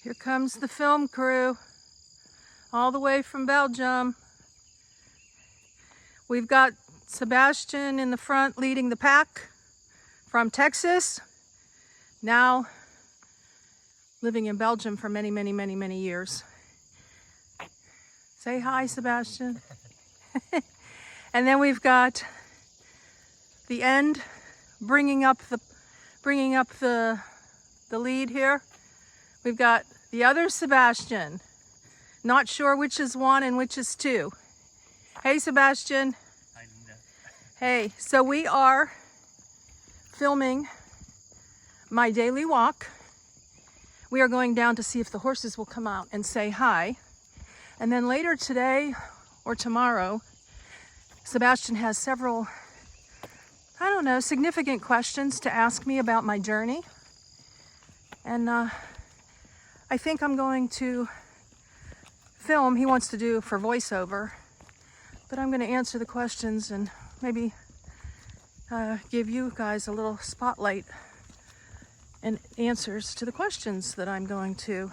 Here comes the film crew, all the way from Belgium. We've got Sebastien in the front leading the pack from Texas, now living in Belgium for many, many, many, many years. Say hi, Sebastien. And then we've got the end bringing up the lead here. We've got the other Sebastien. Not sure which is one and which is two. Hey, Sebastien. Hi, Linda. Hey, so we are filming my daily walk. We are going down to see if the horses will come out and say hi. And then later today or tomorrow, Sebastien has several, significant questions to ask me about my journey. And I think I'm going to film, he wants to do for voiceover, but I'm going to answer the questions and maybe give you guys a little spotlight and answers to the questions that I'm going to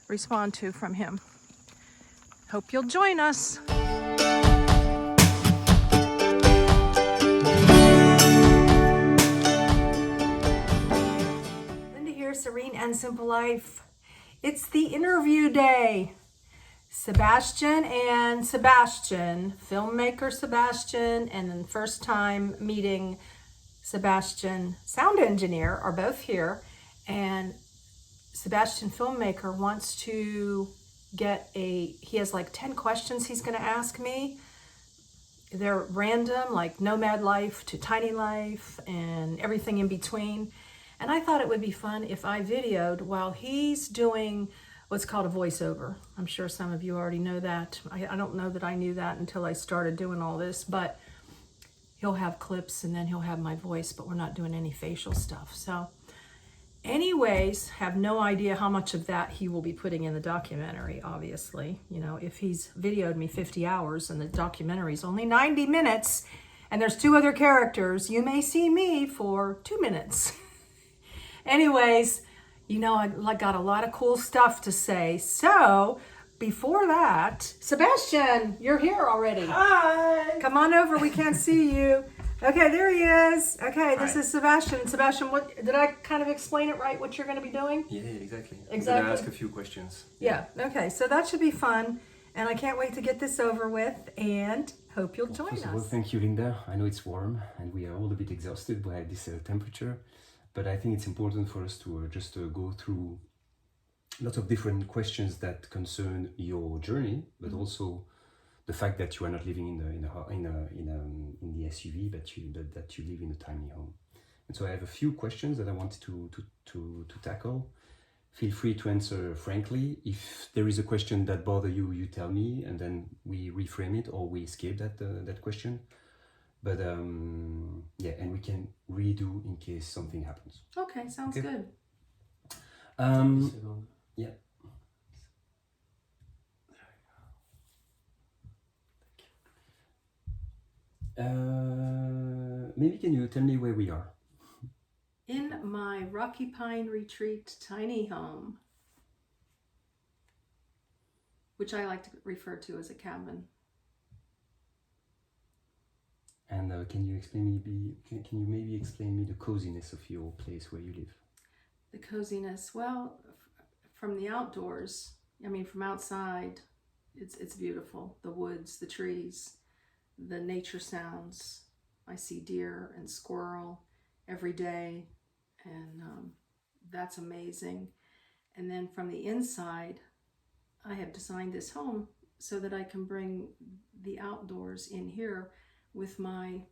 respond to from him. Hope you'll join us. Linda here, Serene and Simple Life. It's the interview day. Sebastien, filmmaker Sebastien, and then first time meeting Sebastien, sound engineer, are both here. And Sebastien, filmmaker, wants to he has like 10 questions he's going to ask me. They're random, like nomad life to tiny life and everything in between. And I thought it would be fun if I videoed while he's doing what's called a voiceover. I'm sure some of you already know that. I don't know that I knew that until I started doing all this, but he'll have clips and then he'll have my voice, but we're not doing any facial stuff. So anyways, have no idea how much of that he will be putting in the documentary, obviously. You know, if he's videoed me 50 hours and the documentary is only 90 minutes and there's 2 other characters, you may see me for 2 minutes. Anyways, you know, I got a lot of cool stuff to say. So before that, Sebastien, you're here already. Hi! Come on over, we can't see you. Okay, there he is. Okay, this Hi. is Sebastien. Sebastien, what did I kind of explain it right, what you're going to be doing? Yeah, exactly. I'm Exactly. gonna ask a few questions. Yeah, okay, so that should be fun. And I can't wait to get this over with and hope you'll join First us. of all, thank you, Linda. I know it's warm and we are all a bit exhausted by this temperature, but I think it's important for us to just go through lots of different questions that concern your journey, but also the fact that you are not living in the SUV, but that you live in a tiny home. And so I have a few questions that I wanted to tackle. Feel free to answer frankly. If there is a question that bothers you, you tell me, and then we reframe it or we escape that question. But yeah, and we can redo in case something happens. Okay, sounds Okay. good. Yeah. Maybe can you tell me where we are? In my Rocky Pine Retreat tiny home, which I like to refer to as a cabin. And can you maybe explain me the coziness of your place where you live? The coziness, well, from the outdoors, from outside, it's beautiful. The woods, the trees, the nature sounds. I see deer and squirrel every day, and that's amazing. And then from the inside, I have designed this home so that I can bring the outdoors in here with my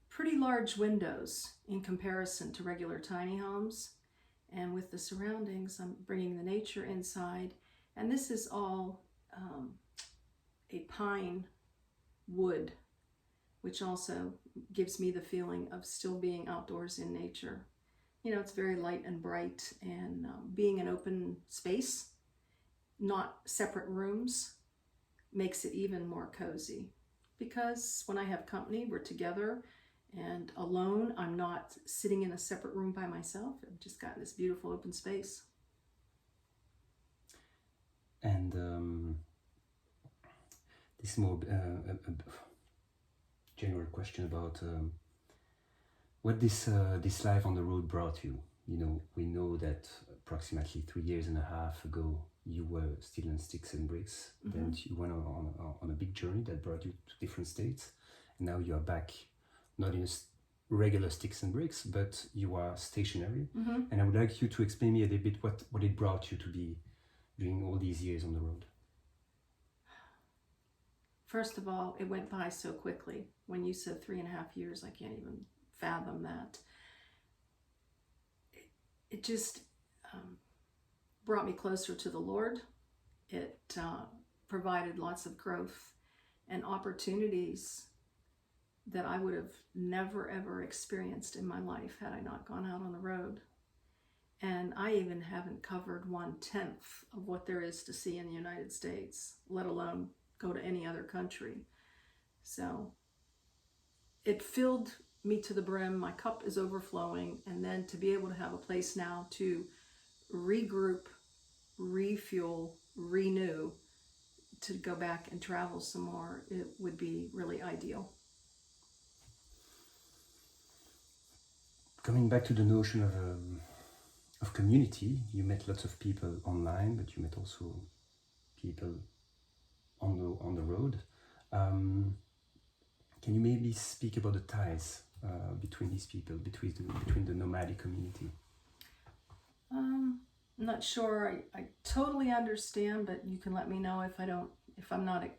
pretty large windows in comparison to regular tiny homes. And with the surroundings, I'm bringing the nature inside. And this is all a pine wood, which also gives me the feeling of still being outdoors in nature. You know, it's very light and bright, and being an open space, not separate rooms, makes it even more cozy. Because when I have company, we're together, and alone, I'm not sitting in a separate room by myself. I've just got this beautiful open space. And this is more a general question about what this life on the road brought you. You know, we know that approximately 3 years and a half ago you were still in sticks and bricks. Then you went on a big journey that brought you to different states, and now you are back, not in a regular sticks and bricks, but you are stationary. And I would like you to explain me a little bit what it brought you to be doing all these years on the road. First of all, it went by so quickly. When you said 3.5 years, I can't even fathom that. It just brought me closer to the Lord. It provided lots of growth and opportunities that I would have never ever experienced in my life had I not gone out on the road. And I even haven't covered 1/10 of what there is to see in the United States, let alone go to any other country. So it filled me to the brim. My cup is overflowing. And then to be able to have a place now to regroup, refuel, renew, to go back and travel some more, it would be really ideal. Coming back to the notion of community, you met lots of people online, but you met also people on the road. Can you maybe speak about the ties between these people, between the nomadic community? I'm not sure I totally understand, but you can let me know if I'm not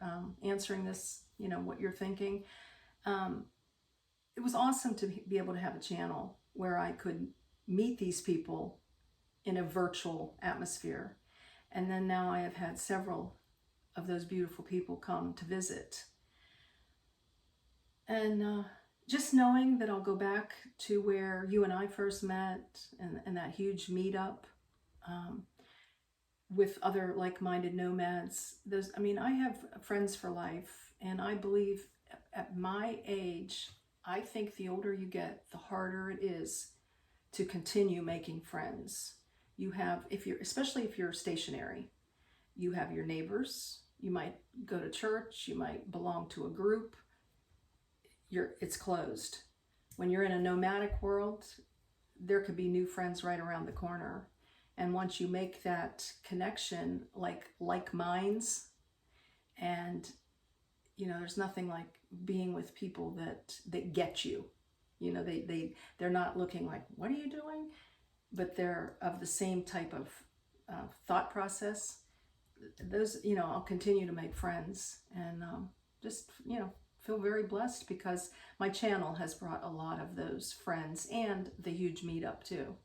answering this, what you're thinking. It was awesome to be able to have a channel where I could meet these people in a virtual atmosphere. And then now I have had several of those beautiful people come to visit. And just knowing that I'll go back to where you and I first met and that huge meetup with other like-minded nomads. I have friends for life, and I believe at my age, I think the older you get, the harder it is to continue making friends. You have, especially if you're stationary, you have your neighbors, you might go to church, you might belong to a group, it's closed. When you're in a nomadic world, there could be new friends right around the corner. And once you make that connection, like minds, and there's nothing like being with people that get you. They're not looking like, what are you doing? But they're of the same type of thought process. Those, I'll continue to make friends, and just, feel very blessed because my channel has brought a lot of those friends and the huge meetup too.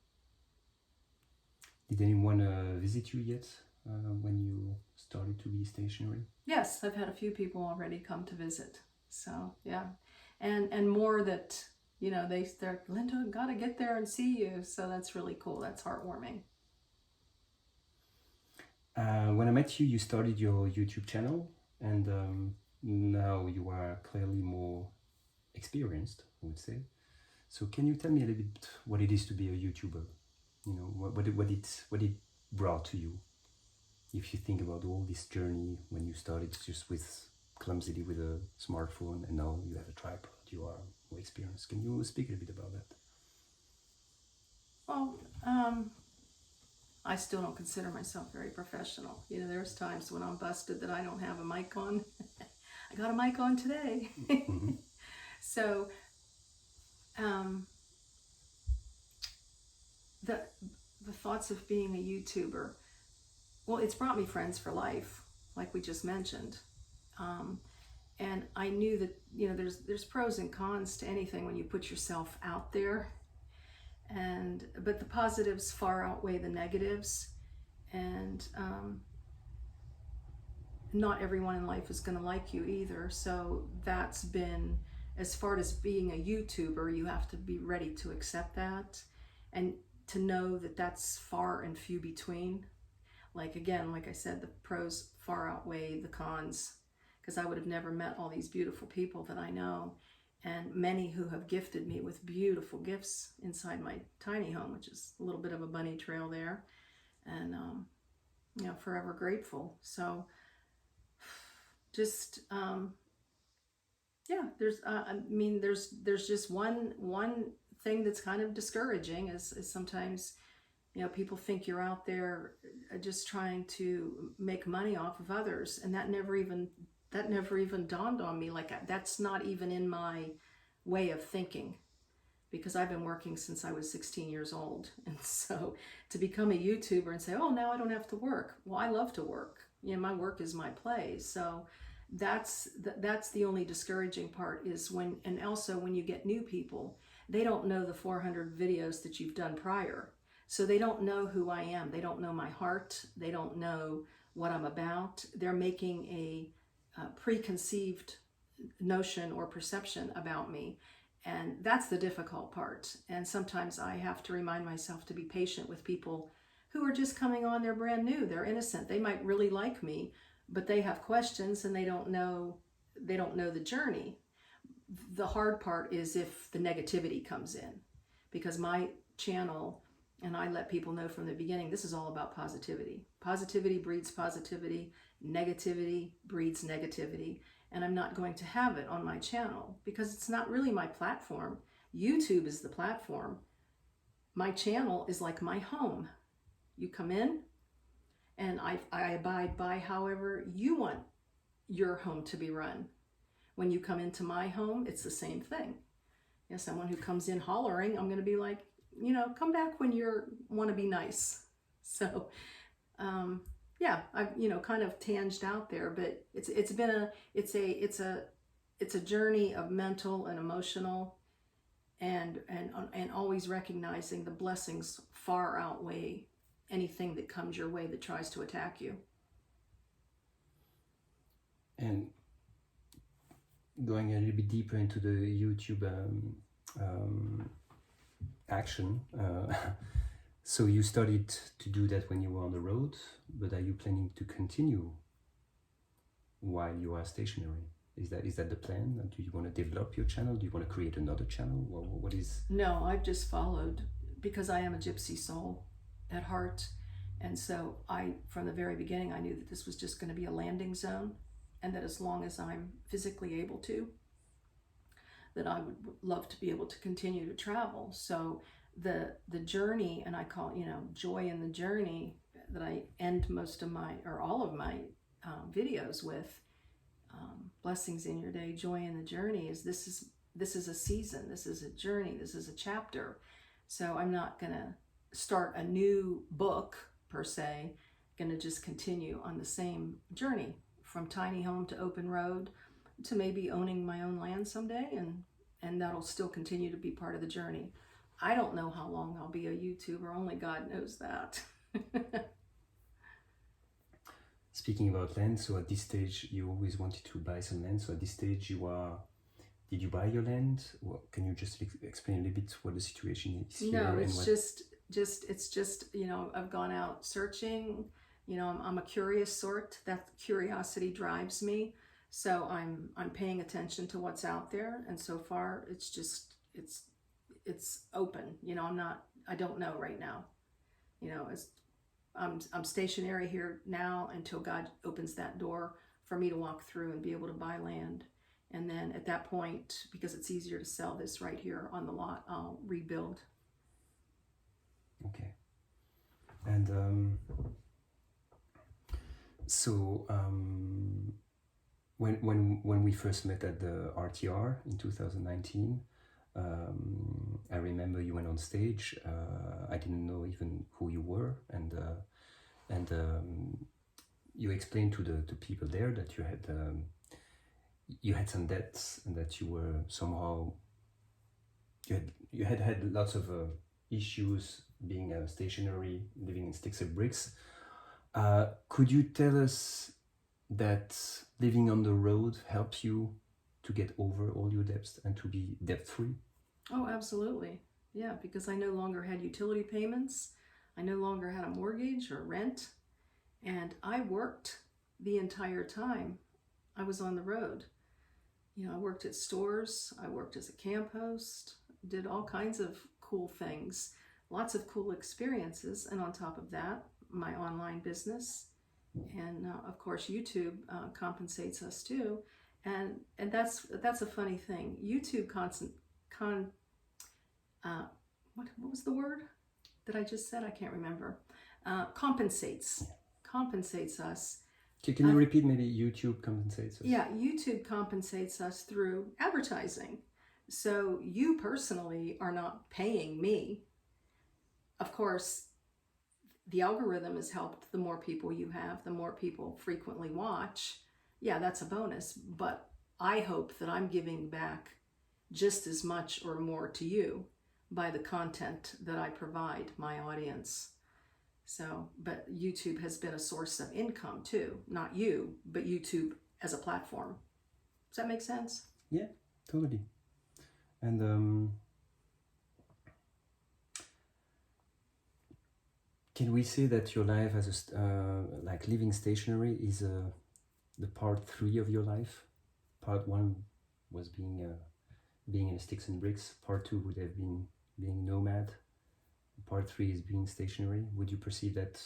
Did anyone visit you yet when you started to be stationary? Yes, I've had a few people already come to visit. So yeah, and more that they're Linda, gotta get there and see you. So that's really cool. That's heartwarming. When I met you, you started your YouTube channel, and now you are clearly more experienced, I would say. So can you tell me a little bit what it is to be a YouTuber? What it brought to you? If you think about all this journey when you started just clumsily with a smartphone, and now you have a tripod, you are more experienced. Can you speak a little bit about that? Well, I still don't consider myself very professional. There's times when I'm busted that I don't have a mic on. I got a mic on today. Mm-hmm. So, the thoughts of being a YouTuber, well, it's brought me friends for life, like we just mentioned. And I knew that, there's pros and cons to anything when you put yourself out there. But the positives far outweigh the negatives. And not everyone in life is going to like you either. So that's been, as far as being a YouTuber, you have to be ready to accept that. And to know that that's far and few between. Like I said, the pros far outweigh the cons, because I would have never met all these beautiful people that I know, and many who have gifted me with beautiful gifts inside my tiny home, which is a little bit of a bunny trail there. And forever grateful. So just, there's, there's just one thing that's kind of discouraging is sometimes, people think you're out there just trying to make money off of others. And that never even dawned on me. Like, that's not even in my way of thinking, because I've been working since I was 16 years old. And so to become a YouTuber and say, oh, now I don't have to work. Well, I love to work. My work is my play. So that's the only discouraging part is and also when you get new people, they don't know the 400 videos that you've done prior. So they don't know who I am. They don't know my heart. They don't know what I'm about. They're making a preconceived notion or perception about me. And that's the difficult part. And sometimes I have to remind myself to be patient with people who are just coming on. They're brand new. They're innocent. They might really like me, but they have questions and they don't know the journey. The hard part is if the negativity comes in, because my channel, and I let people know from the beginning, this is all about positivity. Positivity breeds positivity. Negativity breeds negativity. And I'm not going to have it on my channel because it's not really my platform. YouTube is the platform. My channel is like my home. You come in and I abide by however you want your home to be run. When you come into my home, it's the same thing. Someone who comes in hollering, I'm going to be like, come back when you want to be nice. So, I've, kind of tanged out there, but it's a journey of mental and emotional and always recognizing the blessings far outweigh anything that comes your way that tries to attack you. And going a little bit deeper into the YouTube action, so you started to do that when you were on the road, but are you planning to continue while you are stationary? Is that the plan? Do you want to develop your channel? Do you want to create another channel? What is? No, I've just followed because I am a gypsy soul at heart. And so from the very beginning, I knew that this was just going to be a landing zone, and that as long as I'm physically able to, that I would love to be able to continue to travel. So the journey, and I call joy in the journey, that I end all of my videos with, blessings in your day, joy in the journey, this is a season, this is a journey, this is a chapter. So I'm not gonna start a new book per se, gonna just continue on the same journey from tiny home to open road to maybe owning my own land someday, and that'll still continue to be part of the journey. I don't know how long I'll be a YouTuber, only God knows that. Speaking about land, so at this stage you always wanted to buy some land, so at this stage did you buy your land? Can you just explain a little bit what the situation is here? No, it's just I've gone out searching. I'm a curious sort. That curiosity drives me. So I'm paying attention to what's out there, and so far it's open. I don't know right now. I'm stationary here now until God opens that door for me to walk through and be able to buy land. And then at that point, because it's easier to sell this right here on the lot, I'll rebuild. Okay. And when we first met at the RTR in 2019, I remember you went on stage. I didn't know even who you were, and you explained to the people there that you had some debts, and that you were somehow you had lots of issues being stationary, living in sticks and bricks. Could you tell us that living on the road helps you to get over all your debts and to be debt-free? Oh, absolutely. Yeah, because I no longer had utility payments. I no longer had a mortgage or rent. And I worked the entire time I was on the road. I worked at stores. I worked as a camp host, did all kinds of cool things, lots of cool experiences. And on top of that, my online business. And of course, YouTube compensates us too. And that's a funny thing. YouTube what was the word that I just said? I can't remember. Compensates us. Can you repeat? Maybe YouTube compensates us. Yeah, YouTube compensates us through advertising. So you personally are not paying me. Of course, the algorithm has helped. The more people you have, the more people frequently watch. Yeah, that's a bonus. But I hope that I'm giving back just as much or more to you by the content that I provide my audience. So, but YouTube has been a source of income too. Not you, but YouTube as a platform. Does that make sense? Yeah, totally. And can we say that your life as like living stationary is the part 3 of your life? Part 1 was being in sticks and bricks. Part 2 would have been being nomad. Part 3 is being stationary. Would you perceive that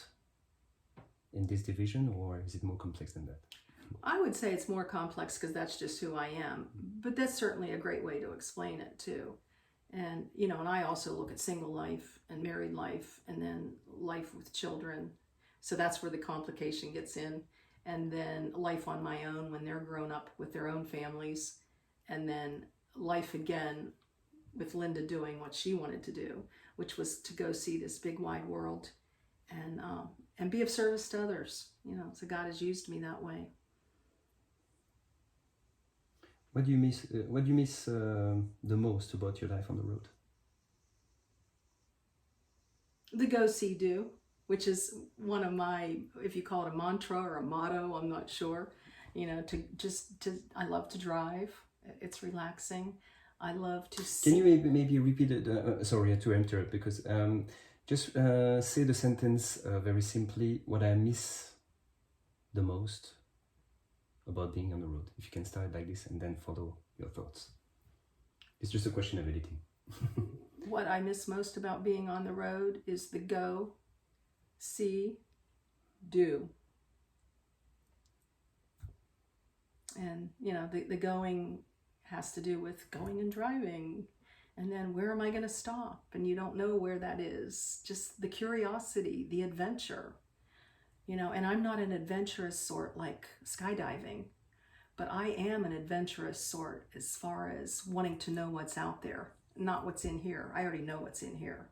in this division, or is it more complex than that? I would say it's more complex because that's just who I am. But that's certainly a great way to explain it too. And, you know, and I also look at single life and married life and then life with children. So that's where the complication gets in. And then life on my own when they're grown up with their own families. And then life again with Linda doing what she wanted to do, which was to go see this big wide world and be of service to others. You know, so God has used me that way. What do you miss? What do you miss the most about your life on the road? The go, see, do, which is one of my, if you call it a mantra or a motto, I'm not sure. You know, I love to drive. It's relaxing. I love to see. Can you maybe repeat it? Sorry to interrupt, because just say the sentence very simply. What I miss the most about being on the road. If you can start like this and then follow your thoughts. It's just a question of editing. What I miss most about being on the road is the go, see, do. And, you know, the going has to do with going and driving. And then where am I going to stop? And you don't know where that is. Just the curiosity, the adventure. You know, and I'm not an adventurous sort like skydiving, but I am an adventurous sort as far as wanting to know what's out there, not what's in here. I already know what's in here.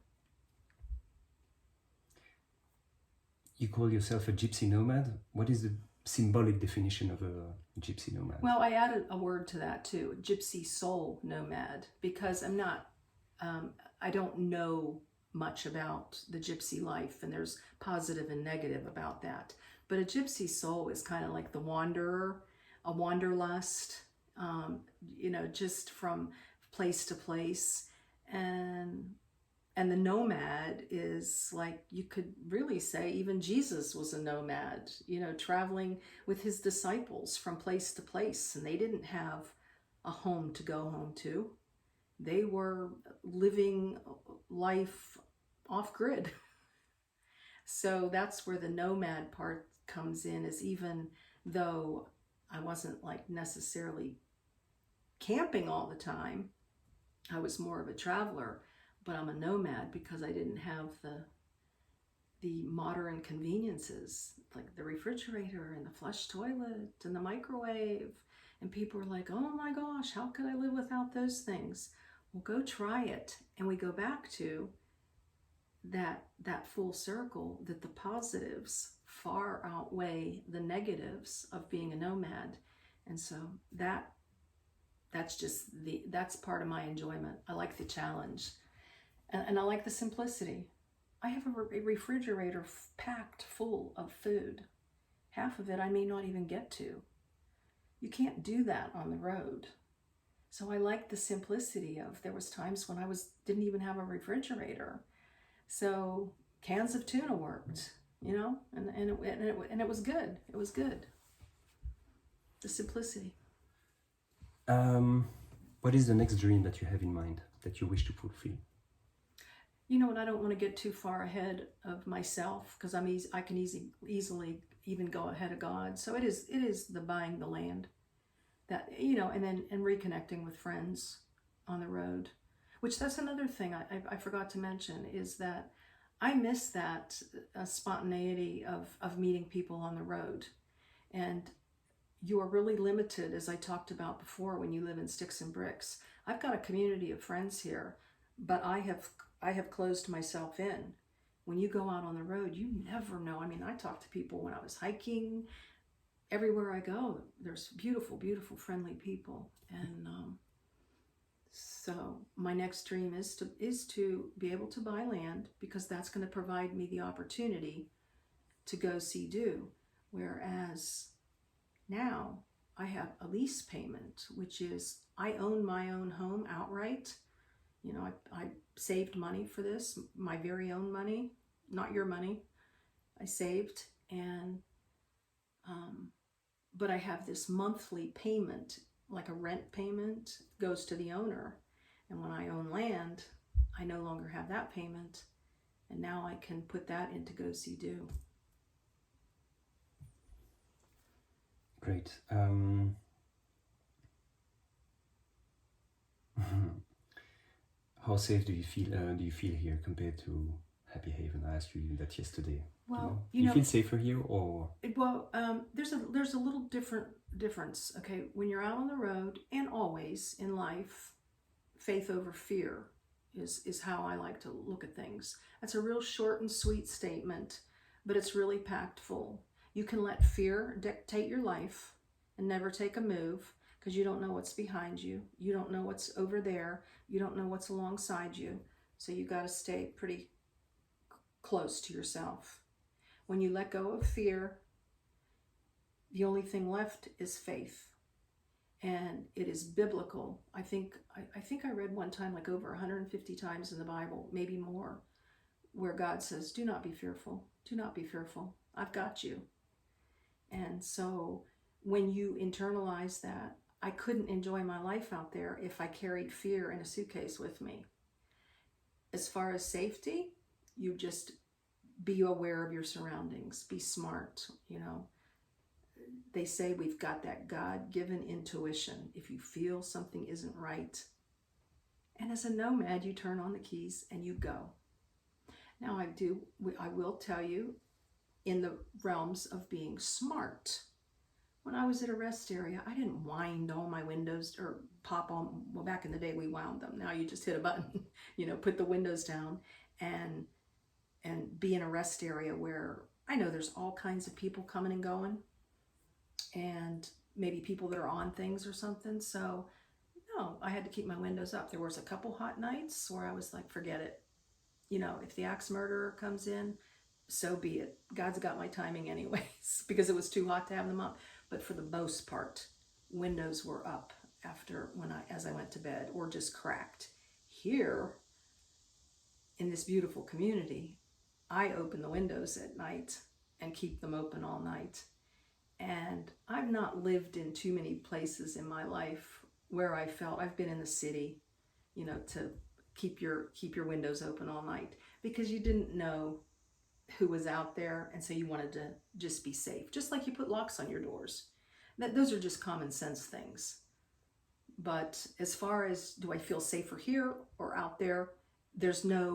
You call yourself a gypsy nomad. What is the symbolic definition of a gypsy nomad? Well, I added a word to that too, gypsy soul nomad, because I'm not, I don't know much about the gypsy life, and there's positive and negative about that. But a gypsy soul is kind of like the wanderer, a wanderlust, you know, just from place to place. And the nomad is like, you could really say even Jesus was a nomad, you know, traveling with his disciples from place to place, and they didn't have a home to go home to. They were living life off grid. So that's where the nomad part comes in, is even though I wasn't like necessarily camping all the time, I was more of a traveler, but I'm a nomad because I didn't have the modern conveniences like the refrigerator and the flush toilet and the microwave. And people are like, oh my gosh, how could I live without those things? Well, go try it. And we go back to that full circle, that the positives far outweigh the negatives of being a nomad. And so that's part of my enjoyment. I like the challenge, and I like the simplicity. I have a refrigerator packed full of food. Half of it I may not even get to. You can't do that on the road. So I like the simplicity of, there was times when I didn't even have a refrigerator. So cans of tuna worked, you know, and it was good. It was good. The simplicity. What is the next dream that you have in mind that you wish to fulfill? you know what, I don't want to get too far ahead of myself, because I can easily even go ahead of God. So it is the buying the land that, you know, and then reconnecting with friends on the road, which that's another thing I forgot to mention, is that I miss that spontaneity of meeting people on the road. And you are really limited, as I talked about before, when you live in sticks and bricks. I've got a community of friends here, but I have closed myself in. When you go out on the road, you never know. I mean, I talk to people when I was hiking. Everywhere I go, there's beautiful, beautiful, friendly people. And so my next dream is to be able to buy land, because that's going to provide me the opportunity to go see do. Whereas now I have a lease payment, which is I own my own home outright. You know, I saved money for this, my very own money, not your money. I saved, and but I have this monthly payment, like a rent payment, goes to the owner. And when I own land, I no longer have that payment, and now I can put that into go see do. Great. How safe do you feel here compared to Happy Haven? I asked you that yesterday. Well, do you feel safer here, or? Well, there's a little difference. Okay, when you're out on the road, and always in life, faith over fear is how I like to look at things. That's a real short and sweet statement, but it's really packed full. You can let fear dictate your life and never take a move, because you don't know what's behind you. You don't know what's over there. You don't know what's alongside you. So you got to stay pretty close to yourself. When you let go of fear, the only thing left is faith. And it is biblical. I think I read one time, like over 150 times in the Bible, maybe more, where God says, do not be fearful. Do not be fearful. I've got you. And so when you internalize that, I couldn't enjoy my life out there if I carried fear in a suitcase with me. As far as safety, you just be aware of your surroundings. Be smart, you know. They say we've got that God-given intuition. If you feel something isn't right, and as a nomad, you turn on the keys and you go. Now I will tell you, in the realms of being smart, when I was at a rest area, I didn't wind all my windows or pop on. Well, back in the day, we wound them. Now you just hit a button, you know, put the windows down and be in a rest area where I know there's all kinds of people coming and going, and maybe people that are on things or something. So no, I had to keep my windows up. There was a couple hot nights where I was like, forget it. You know, if the axe murderer comes in, so be it. God's got my timing anyways, because it was too hot to have them up. But for the most part, windows were up as I went to bed, or just cracked. Here, in this beautiful community, I open the windows at night and keep them open all night. And I've not lived in too many places in my life where I felt, I've been in the city, you know, to keep your windows open all night, because you didn't know who was out there, and so you wanted to just be safe. Just like you put locks on your doors. Those are just common sense things. But as far as do I feel safer here or out there, there's not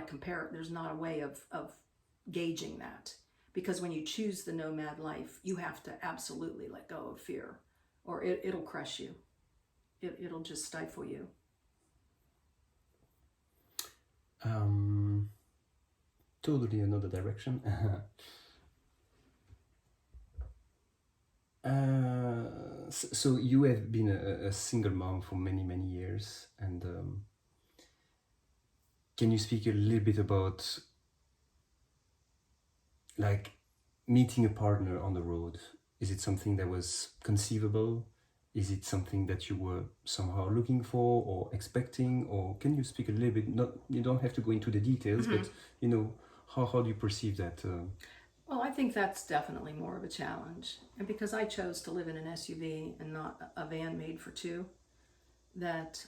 a way of gauging that. Because when you choose the nomad life, you have to absolutely let go of fear, or it'll crush you. It'll just stifle you. Totally another direction. So you have been a single mom for many, many years, and can you speak a little bit about like meeting a partner on the road? Is it something that was conceivable? Is it something that you were somehow looking for or expecting? Or can you speak a little bit? You don't have to go into the details, but you know, how do you perceive that? Well, I think that's definitely more of a challenge. And because I chose to live in an SUV and not a van made for two, that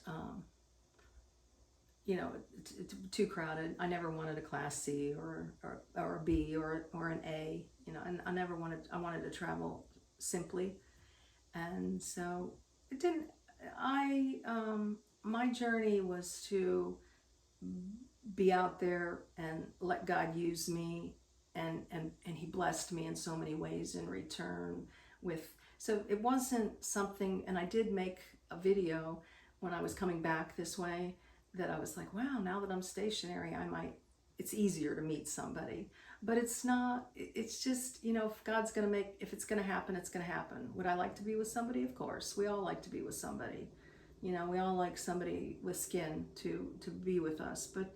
too crowded. I never wanted a class C or a B or an A, and I wanted to travel simply. And so it didn't, my journey was to be out there and let God use me, and he blessed me in so many ways in return so it wasn't something, and I did make a video when I was coming back this way that I was like, wow, now that I'm stationary, it's easier to meet somebody. But it's not, it's just, if it's gonna happen, it's gonna happen. Would I like to be with somebody? Of course, we all like to be with somebody. We all like somebody with skin to be with us, but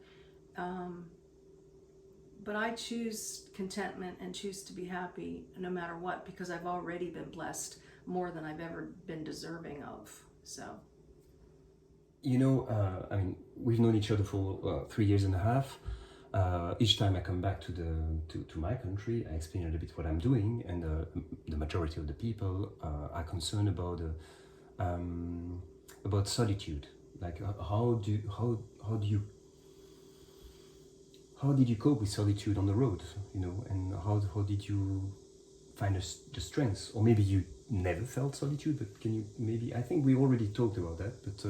I choose contentment and choose to be happy no matter what, because I've already been blessed more than I've ever been deserving of. So. We've known each other for 3 years and a half. Each time I come back to my country, I explain a little bit what I'm doing, and the majority of the people are concerned about solitude. Like, how did you cope with solitude on the road? And how did you find the strength? Or maybe you never felt solitude, but can you maybe? I think we already talked about that. But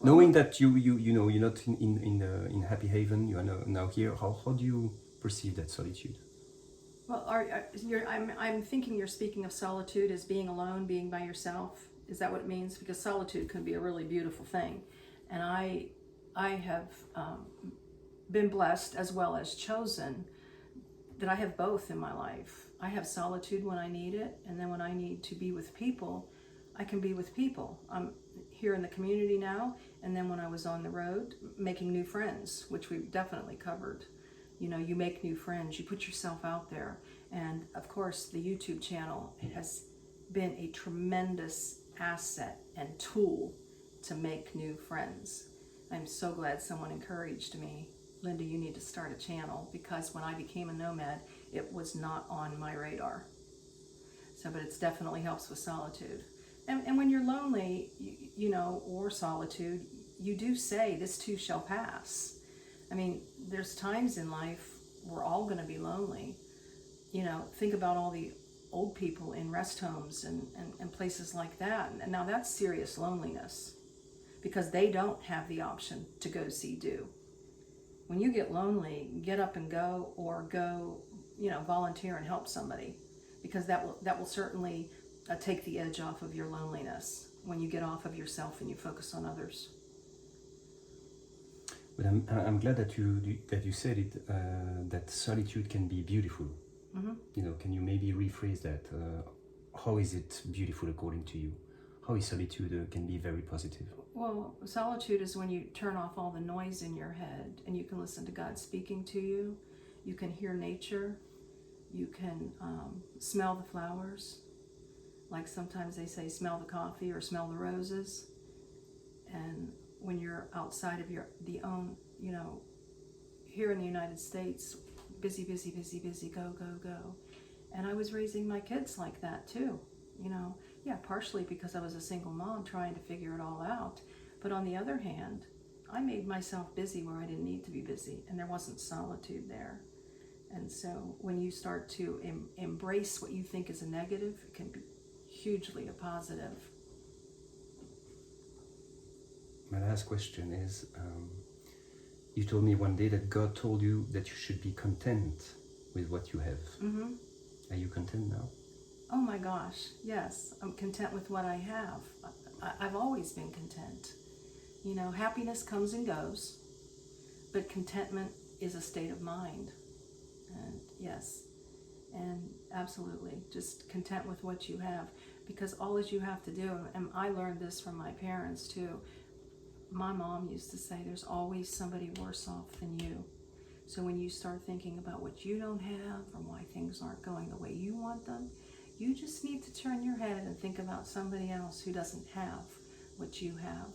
knowing that you're not in happy haven, you are now here. How do you perceive that solitude? Well, I'm thinking you're speaking of solitude as being alone, being by yourself. Is that what it means? Because solitude can be a really beautiful thing, and I have been blessed as well as chosen that I have both in my life. I have solitude when I need it, and then when I need to be with people, I can be with people. I'm here in the community now, and then when I was on the road, making new friends, which we've definitely covered. You make new friends, you put yourself out there, and of course the YouTube channel has been a tremendous asset and tool to make new friends. I'm so glad someone encouraged me, Linda, you need to start a channel, because when I became a nomad, it was not on my radar. But it definitely helps with solitude. And when you're lonely, or solitude, you do say, this too shall pass. There's times in life we're all going to be lonely. Think about all the old people in rest homes and places like that. And now that's serious loneliness, because they don't have the option to go see do. When you get lonely, get up and go, or go, volunteer and help somebody, because that will certainly take the edge off of your loneliness when you get off of yourself and you focus on others. But I'm glad that you said it, that solitude can be beautiful. Mm-hmm. Can you maybe rephrase that? How is it beautiful according to you? How is solitude can be very positive? Well, solitude is when you turn off all the noise in your head and you can listen to God speaking to you. You can hear nature. You can smell the flowers. Like sometimes they say, smell the coffee or smell the roses. And when you're outside of here in the United States, busy, go. And I was raising my kids like that too, partially because I was a single mom trying to figure it all out. But on the other hand, I made myself busy where I didn't need to be busy, and there wasn't solitude there. And so when you start to embrace what you think is a negative, it can be hugely a positive. My last question is, you told me one day that God told you that you should be content with what you have. Mm-hmm. Are you content now? Oh my gosh, yes. I'm content with what I have. I've always been content. Happiness comes and goes, but contentment is a state of mind. And yes, and absolutely, just content with what you have, because all that you have to do, and I learned this from my parents too. My mom used to say, there's always somebody worse off than you. So when you start thinking about what you don't have or why things aren't going the way you want them, you just need to turn your head and think about somebody else who doesn't have what you have.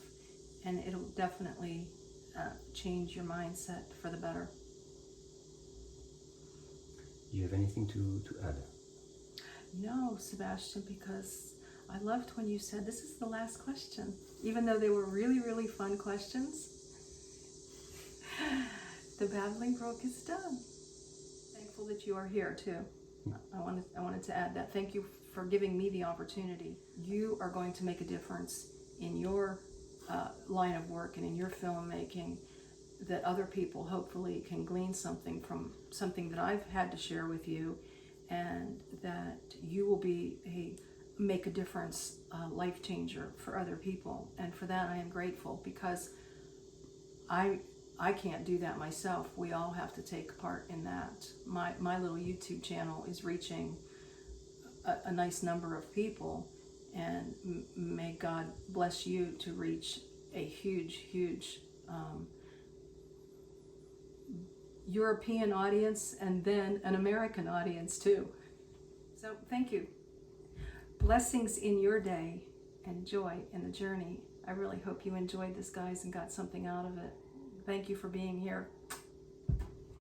And it'll definitely change your mindset for the better. Do you have anything to add? No, Sebastien, because I loved when you said this is the last question, even though they were really, really fun questions. The babbling brook is done. Thankful that you are here too. I wanted to add that. Thank you for giving me the opportunity. You are going to make a difference in your line of work and in your filmmaking, that other people hopefully can glean something from something that I've had to share with you, and that you will make a difference, life changer for other people. And for that I am grateful, because I can't do that myself. We all have to take part in that. My little YouTube channel is reaching a nice number of people, and may God bless you to reach a huge European audience, and then an American audience too. So thank you. Blessings in your day and joy in the journey. I really hope you enjoyed this, guys, and got something out of it. Thank you for being here.